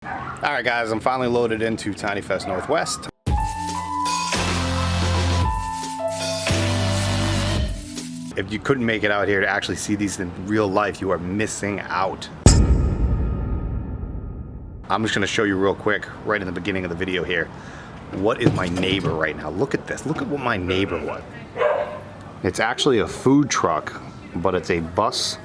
All right, guys, I'm finally loaded into Tiny Fest Northwest. If you couldn't make it out here to actually see these in real life, you are missing out. I'm just gonna show you real quick, right in the beginning of the video here, what is my neighbor right now. Look at this, look at what my neighbor was. It's actually a food truck, but it's a bus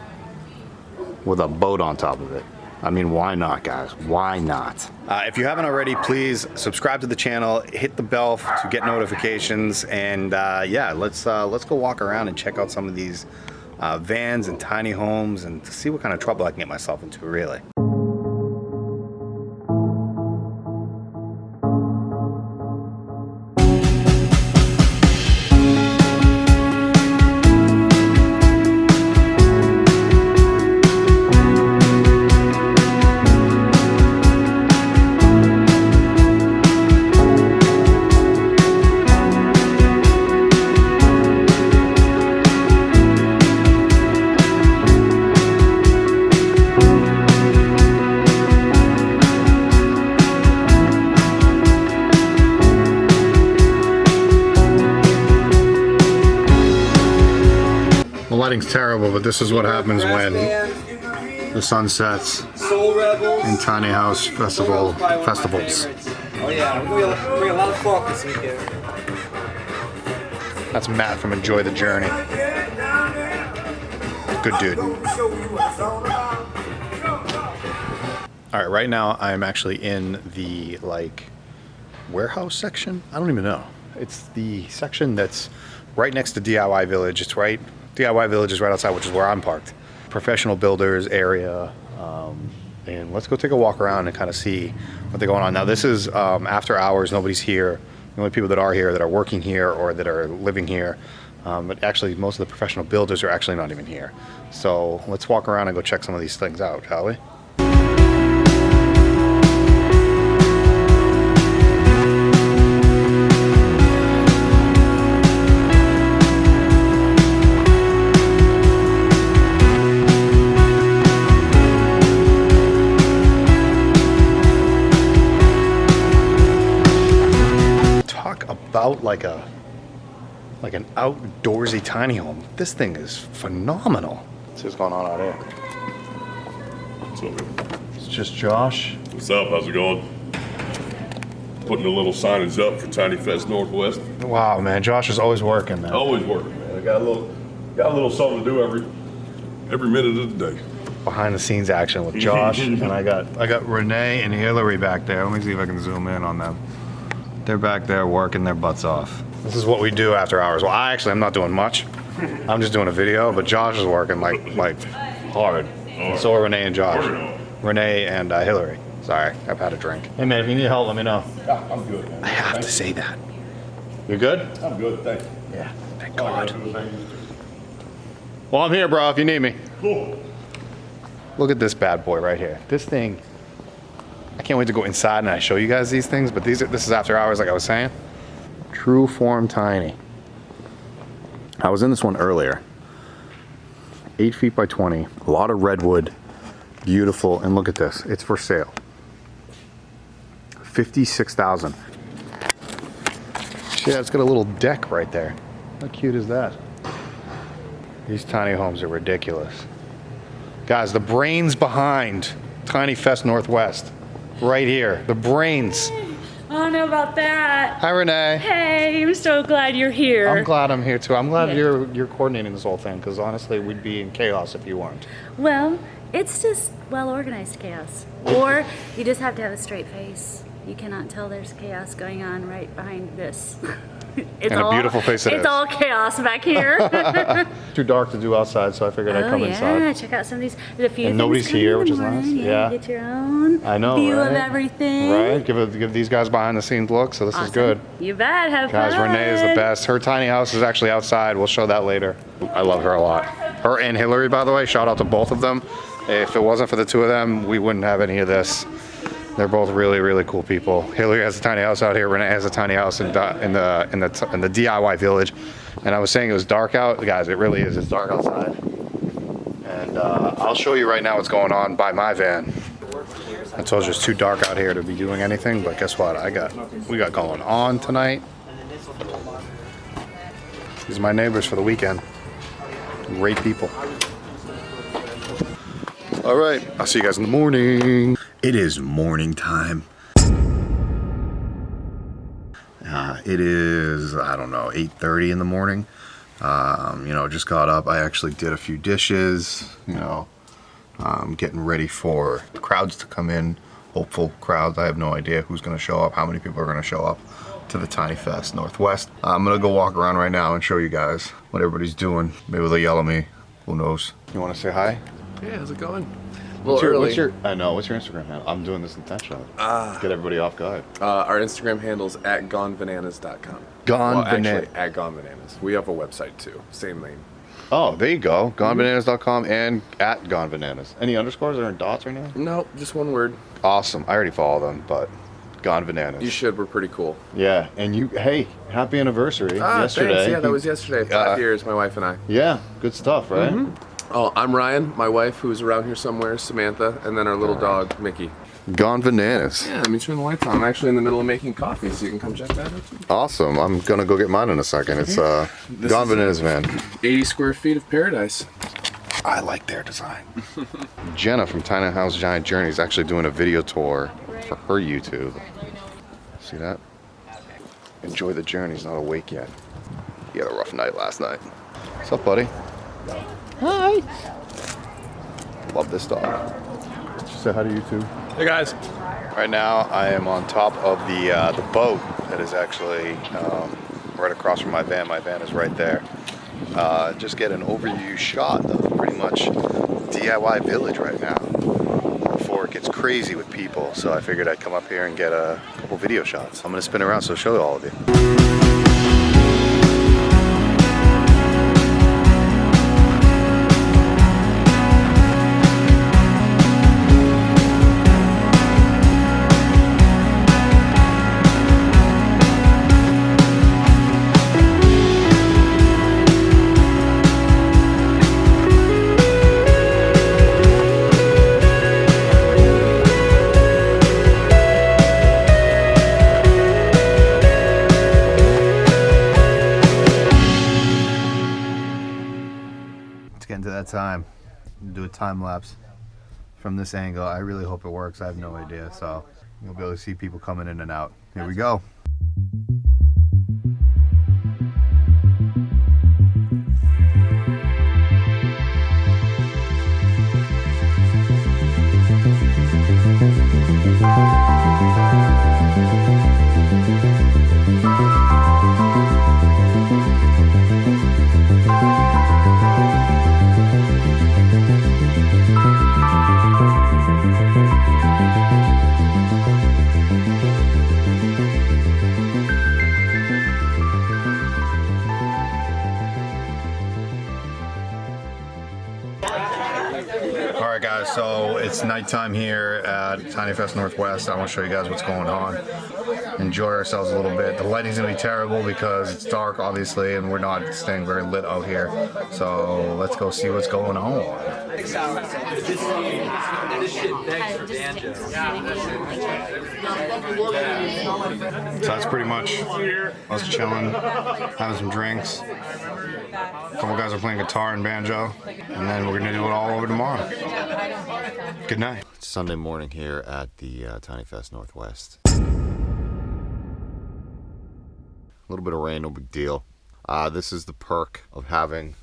with a boat on top of it. I mean, why not, guys? Why not? If you haven't already, please subscribe to the channel, hit the bell to get notifications, and yeah, let's go walk around and check out some of these vans and tiny homes and see what kind of trouble I can get myself into, really. The lighting's terrible, but this is what happens when the sun sets in tiny house festivals. Oh yeah, we're bring a lot of folk this weekend. That's Matt from Enjoy the Journey. Good dude. All right, right now I'm actually in the warehouse section. I don't even know. It's the section that's right next to DIY Village. It's right. DIY Village is right outside, which is where I'm parked. Professional builders area, and let's go take a walk around and kind of see what they're going on. Now this is after hours, nobody's here. The only people that are here that are working here or that are living here, but actually most of the professional builders are actually not even here. So let's walk around and go check some of these things out, shall we? About like an outdoorsy tiny home. This thing is phenomenal. What's going on out here? What's up? It's just Josh. What's up? How's it going? Putting a little signage up for Tiny Fest Northwest. Wow, man, Josh is always working, man. Always working, man. I got a little something to do every minute of the day. Behind the scenes action with Josh, and I got Renee and Hillary back there. Let me see if I can zoom in on them. They're back there working their butts off. This is what we do after hours. Well, I'm not doing much. I'm just doing a video, but Josh is working like hard. And so are Renee and Josh. Renee and Hillary. Sorry, I've had a drink. Hey man, if you need help, let me know. Yeah, I'm good, man. I have to say that. You good? I'm good, thanks. Yeah, thank God. Well, I'm here, bro, if you need me. Cool. Look at this bad boy right here. This thing, I can't wait to go inside and I show you guys these things, but this is after hours, like I was saying. True Form Tiny. I was in this one earlier. 8 feet by 20, a lot of redwood, beautiful, and look at this, it's for sale. $56,000. Yeah, it's got a little deck right there. How cute is that? These tiny homes are ridiculous. Guys, the brains behind Tiny Fest Northwest. Right here, the brains. I don't know about that. Hi, Renee. Hey, I'm so glad you're here. I'm glad I'm here too. I'm glad Yeah. you're coordinating this whole thing, because honestly, we'd be in chaos if you weren't. Well, it's just well-organized chaos. Or you just have to have a straight face. You cannot tell there's chaos going on right behind this. It's And a beautiful face it is. It's all chaos back here. Too dark to do outside, so I figured I'd come yeah, inside. check out some of these. There's a few And things nobody's coming here, in the which is morning. nice. Yeah. Get your own I know, view right? of everything. Right? Give these guys behind the scenes look, so this is good. You bet. Have Guys, fun. Renee is the best. Her tiny house is actually outside. We'll show that later. I love her a lot. Her and Hillary, by the way, shout out to both of them. If it wasn't for the two of them, we wouldn't have any of this. They're both really, really cool people. Hillary has a tiny house out here. Renee has a tiny house in the DIY Village. And I was saying it was dark out. Guys, it really is. It's dark outside. And I'll show you right now what's going on by my van. I told you it's too dark out here to be doing anything, but guess what? We got going on tonight. These are my neighbors for the weekend. Great people. All right, I'll see you guys in the morning. It is morning time. It is, I don't know, 8:30 in the morning. Just got up. I actually did a few dishes, getting ready for the crowds to come in. Hopeful crowds. I have no idea who's going to show up, how many people are going to show up to the Tiny Fest Northwest. I'm going to go walk around right now and show you guys what everybody's doing. Maybe they'll yell at me. Who knows? You want to say hi? Yeah, how's it going? What's your Instagram handle? I'm doing this intentionally. Get everybody off guard. Our Instagram handle's at gonebananas.com. Actually, at gonebananas. We have a website too. Same name. Oh, there you go. Gonebananas.com and at gonebananas. Any underscores or dots right now? No, just one word. Awesome. I already follow them, but Gone Bananas. You should. We're pretty cool. Yeah, and hey, happy anniversary yesterday. Thanks. Yeah, that was yesterday. 5 years, my wife and I. Yeah, good stuff, right? Oh, I'm Ryan. My wife, who's around here somewhere, Samantha, and then our little dog, Mickey. Gone Bananas. Yeah, let me turn the lights on. I'm actually in the middle of making coffee, so you can come check that out too. Awesome. I'm gonna go get mine in a second. It's Gone Bananas, man. 80 square feet of paradise. I like their design. Jenna from Tiny House Giant Journey is actually doing a video tour for her YouTube. See that? Enjoy the journey. He's not awake yet. He had a rough night last night. What's up, buddy? Hi. Love this dog. Just say hi to YouTube. Hey guys. Right now, I am on top of the boat that is actually right across from my van. My van is right there. Just get an overview shot of pretty much DIY Village right now before it gets crazy with people. So I figured I'd come up here and get a couple video shots. I'm gonna spin around so I'll show all of you. Getting to that time. Do a time lapse from this angle. I really hope it works. I have no idea. So you'll be able to see people coming in and out. Here we go. Alright guys, so it's nighttime here at Tiny Fest Northwest. I want to show you guys what's going on. Enjoy ourselves a little bit. The lighting's going to be terrible because it's dark obviously and we're not staying very lit out here. So let's go see what's going on. So that's pretty much us chilling, having some drinks. A couple guys are playing guitar and banjo, and then we're gonna do it all over tomorrow. Good night. It's Sunday morning here at the Tiny Fest Northwest. A little bit of rain, no big deal. This is the perk of having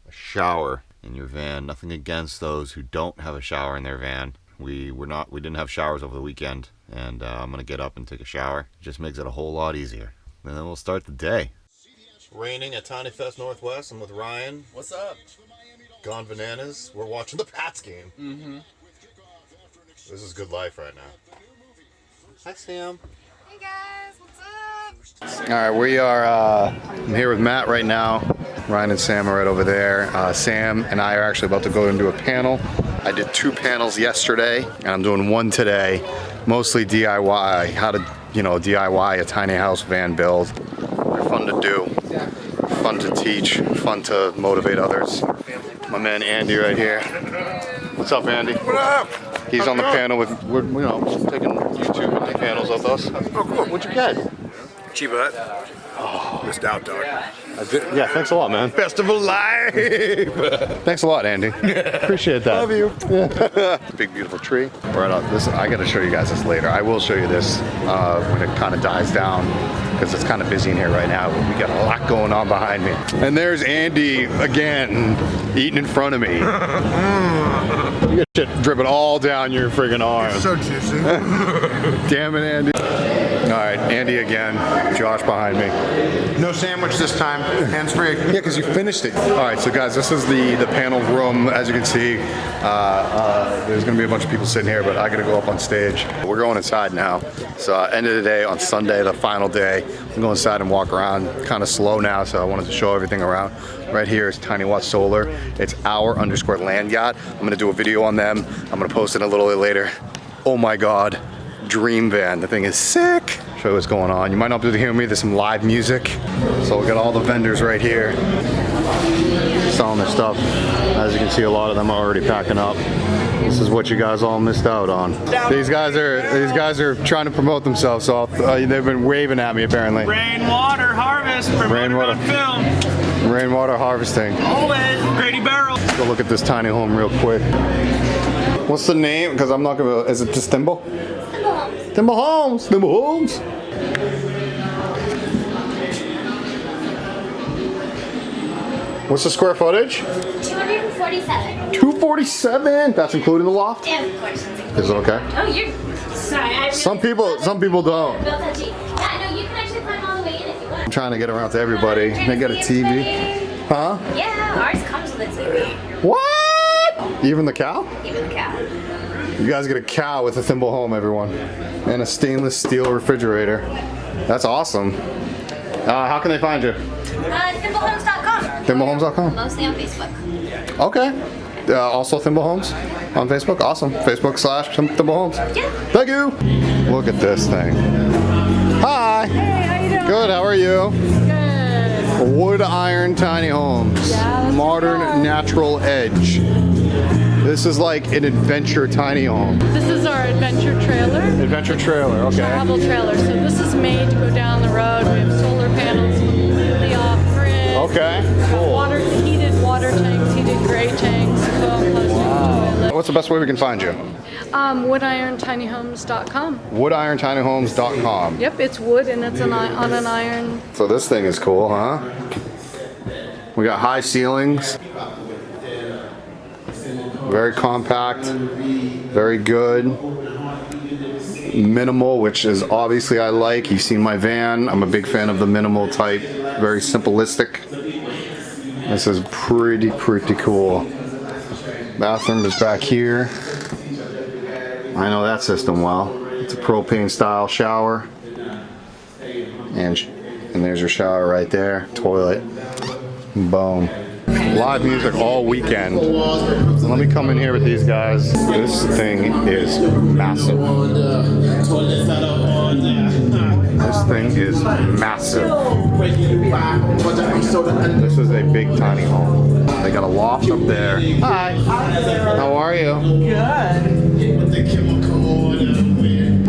a shower in your van. Nothing against those who don't have a shower in their van. We didn't have showers over the weekend, and I'm gonna get up and take a shower. It just makes it a whole lot easier. And then we'll start the day. Raining at Tiny Fest Northwest. I'm with Ryan. What's up? Gone Bananas. We're watching the Pats game. Mm-hmm. This is good life right now. Hi, Sam. Hey guys, what's up? All right, we are. I'm here with Matt right now. Ryan and Sam are right over there. Sam and I are actually about to go and do a panel. I did 2 panels yesterday, and I'm doing 1 today. Mostly DIY. How to, DIY a tiny house van build. They're fun to do, fun to teach, fun to motivate others. My man Andy right here. What's up, Andy? What up? He's on the panel with, we're, you know, taking YouTube panels with us. Oh, cool. What'd you get? Chiba Hut. Oh, missed out, dog. Yeah, thanks a lot, man. Festival live. Thanks a lot, Andy. Appreciate that. Love you. Big beautiful tree. Right on. This, I got to show you guys this later. I will show you this when it kind of dies down, because it's kind of busy in here right now. But we got a lot going on behind me. And there's Andy again, eating in front of me. You got shit dripping all down your friggin' arm. So juicy. Damn it, Andy. All right, Andy again. Josh behind me. No sandwich this time. Hands free. Yeah, because you finished it. All right, so guys, this is the panel room. As you can see, there's going to be a bunch of people sitting here, but I got to go up on stage. We're going inside now. So end of the day on Sunday, the final day. I'm going inside and walk around. Kind of slow now, so I wanted to show everything around. Right here is Tiny Watt Solar. It's our_land yacht. I'm going to do a video on them. I'm going to post it a little bit later. Oh my God. Dream van. The thing is sick. Show you what's going on. You might not be able to hear me. There's some live music. So we got all the vendors right here selling their stuff. As you can see, a lot of them are already packing up. This is what you guys all missed out on. These guys are trying to promote themselves, so they've been waving at me apparently. Rainwater harvest. Rainwater on film. Rainwater harvesting. Always Grady Barrel. Let's go look at this tiny home real quick. What's the name? Because I'm not gonna. Is it just Thimble? Thimble Homes. Thimble Homes. What's the square footage? 247. 247. That's including the loft. Yeah, of course. Is it okay? Oh, you're sorry. I really Some people don't. Real touchy. Yeah, no, you can actually climb all the way in if you want. I'm trying to get around to everybody. They got a TV. Huh? Yeah, ours comes with a TV. What? Even the cow? Even the cow. You guys get a cow with a Thimble Home, everyone. And a stainless steel refrigerator. That's awesome. How can they find you? ThimbleHomes.com. ThimbleHomes.com? Mostly on Facebook. Okay. Also Thimble Homes on Facebook? Awesome. Facebook/Thimble Homes. Yeah. Thank you. Look at this thing. Hi. Hey, how you doing? Good, how are you? Good. Wood iron tiny homes. Yeah, that's Modern what we are. natural edge. This is like an adventure tiny home. This is our adventure trailer, Adventure trailer, okay. travel trailer. So this is made to go down the road. We have solar panels completely off grid. Okay, cool. Heated water tanks, heated gray tanks, co-composting toilet. What's the best way we can find you? WoodironTinyHomes.com. WoodironTinyHomes.com. Yep, it's wood and it's on an iron. So this thing is cool, huh? We got high ceilings. Very compact, very good. Minimal, which is obviously I like. You've seen my van. I'm a big fan of the minimal type, very simplistic. This is pretty cool. Bathroom is back here. I know that system well. It's a propane style shower. And there's your shower right there. Toilet. Boom. Live music all weekend. Let me come in here with these guys. This thing is massive. This thing is massive. This is a big tiny home. They got a loft up there. Hi. How are you?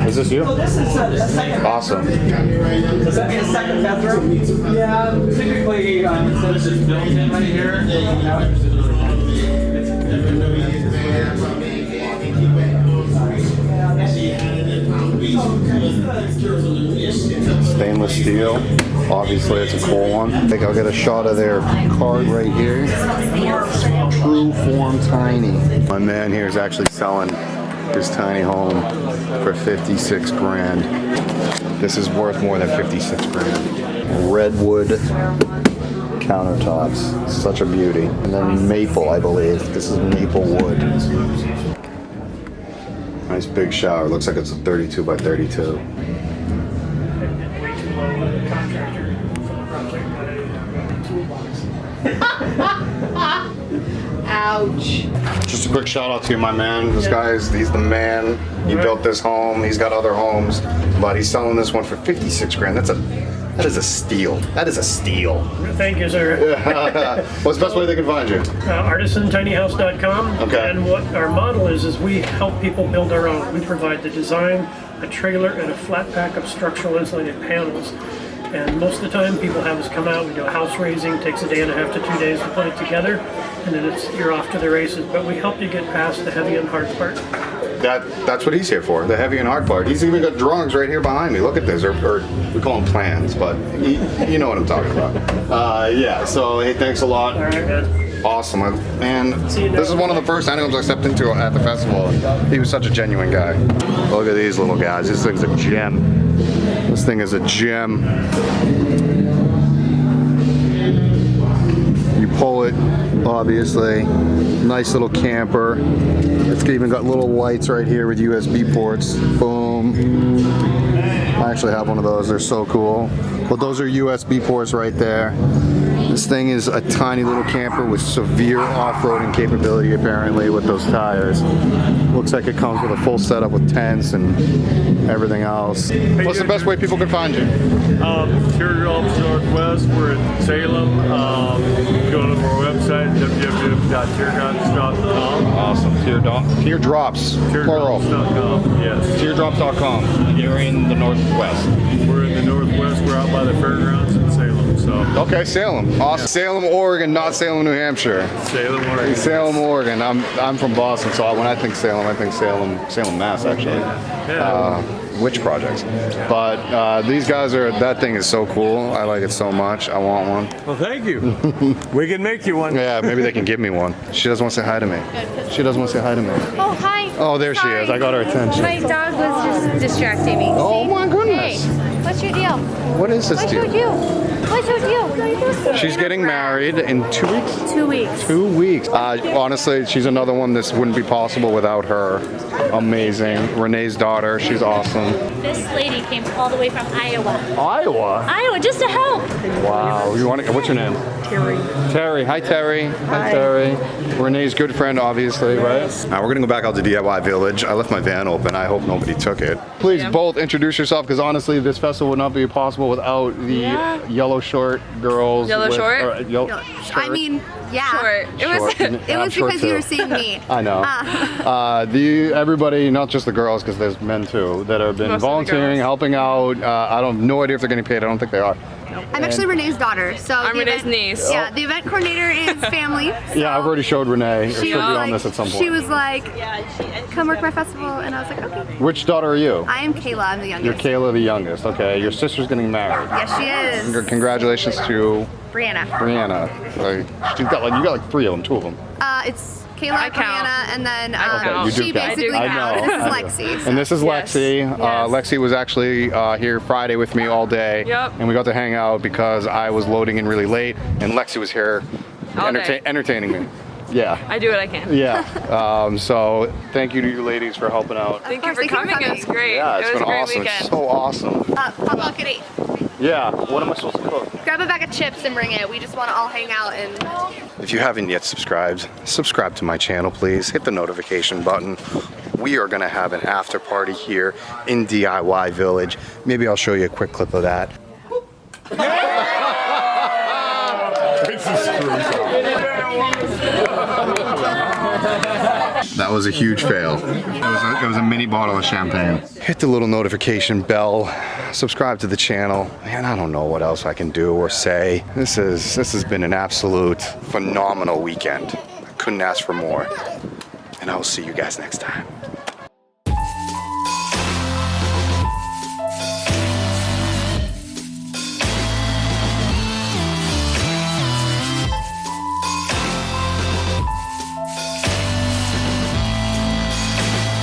Is this you? This is a second. Awesome. Does that mean a second bedroom? Yeah, typically since it's built in right here. Stainless steel. Obviously, it's a cool one. I think I'll get a shot of their card right here. True Form Tiny. My man here is actually selling his tiny home for 56 grand. This is worth more than 56 grand. Redwood countertops. Such a beauty. And then maple, I believe. This is maple wood. Nice big shower. Looks like it's a 32 by 32. Ouch. Just a quick shout out to you, my man. This guy he's the man. He built this home. He's got other homes, but he's selling this one for 56 grand. That's a That is a steal. That is a steal. Thank you, sir. What's the best way they can find you? Artisantinyhouse.com. Okay. And what our model is we help people build their own. We provide the design, a trailer, and a flat pack of structural insulated panels. And most of the time, people have us come out. We do a house raising. Takes a day and a half to 2 days to put it together, and then you're off to the races. But we help you get past the heavy and hard part. That's what he's here for, the heavy and hard part. He's even got drawings right here behind me. Look at this, or we call them plans, but you know what I'm talking about. Yeah, so hey, thanks a lot. All right, man. Awesome, man. This is one of the first animals I stepped into at the festival. He was such a genuine guy. Look at these little guys. This thing's a gem. This thing is a gem. You pull it, obviously. Nice little camper. It's even got little lights right here with USB ports. Boom. I actually have one of those. They're so cool. But those are USB ports right there. This thing is a tiny little camper with severe off-roading capability, apparently, with those tires. Looks like it comes with a full setup with tents and everything else. What's the best way people can find you? Teardrops Northwest. We're in Salem. Go to our website, www.teardrops.com. Awesome. Teardrops. Plural. Teardrops.com. Yes. Teardrops.com. You're in the Northwest. We're in the Northwest. We're out by the fairgrounds in Salem. So. Okay, Salem. Awesome. Yeah. Salem, Oregon, not Salem, New Hampshire. Salem, Oregon. Salem, Oregon. I'm from Boston, so when I think Salem, Mass, actually. Yeah. Witch projects. But these guys that thing is so cool. I like it so much. I want one. Well, thank you. We can make you one. Yeah, maybe they can give me one. She doesn't want to say hi to me. She doesn't want to say hi to me. Oh, hi. Oh, there Sorry. she is. I got her attention. My dog was just distracting me. Oh my goodness. Hey, what's your deal? What is this deal? What's your deal? She's getting married in 2 weeks? 2 weeks. 2 weeks. Honestly, she's another one. This wouldn't be possible without her. Amazing. Renee's daughter. She's awesome. This lady came all the way from Iowa. Iowa, just to help. Wow. What's your name? Terry. Terry. Hi, Terry. Hi, Terry. Renee's good friend, obviously, right? Now we're gonna go back out to DIY Village. I left my van open. I hope nobody took it. Please both introduce yourself, because honestly, this festival would not be possible without the yellow short girls. Yellow short? I mean, yeah. Short. It was because you were seeing me. I know. Everybody, not just the girls, because there's men too, that have been volunteering, helping out. I don't have no idea if they're getting paid. I don't think they are. I'm actually Renee's daughter, so I'm Renee's niece. Yeah, the event coordinator is family. So yeah, I've already showed Renee. She'll be on this at some point. She was like, "Come work my festival," and I was like, "Okay." Which daughter are you? I am Kayla. I'm the youngest. You're Kayla, the youngest. Okay, your sister's getting married. Yes, she is. Congratulations to Brianna. You got 3 of them, 2 of them. It's Kayla, Brianna, and then Okay, you do she count. basically counts. This is Lexi. And this is Lexi. Lexi was actually here Friday with me all day. Yep. And we got to hang out because I was loading in really late, and Lexi was here entertaining me. Yeah. I do what I can. Yeah. So thank you to you ladies for helping out. Thank you for coming. It was great. Yeah, it's it was been a great awesome. weekend. It's so awesome. Potluck at 8. Yeah. What am I supposed to cook? Grab a bag of chips and bring it. We just want to all hang out and. If you haven't yet subscribed to my channel, please hit the notification button. We are gonna have an after party here in DIY Village. Maybe I'll show you a quick clip of that. That was a huge fail. It was a mini bottle of champagne. Hit the little notification bell, subscribe to the channel, and I don't know what else I can do or say. This has been an absolute phenomenal weekend. I couldn't ask for more. And I will see you guys next time.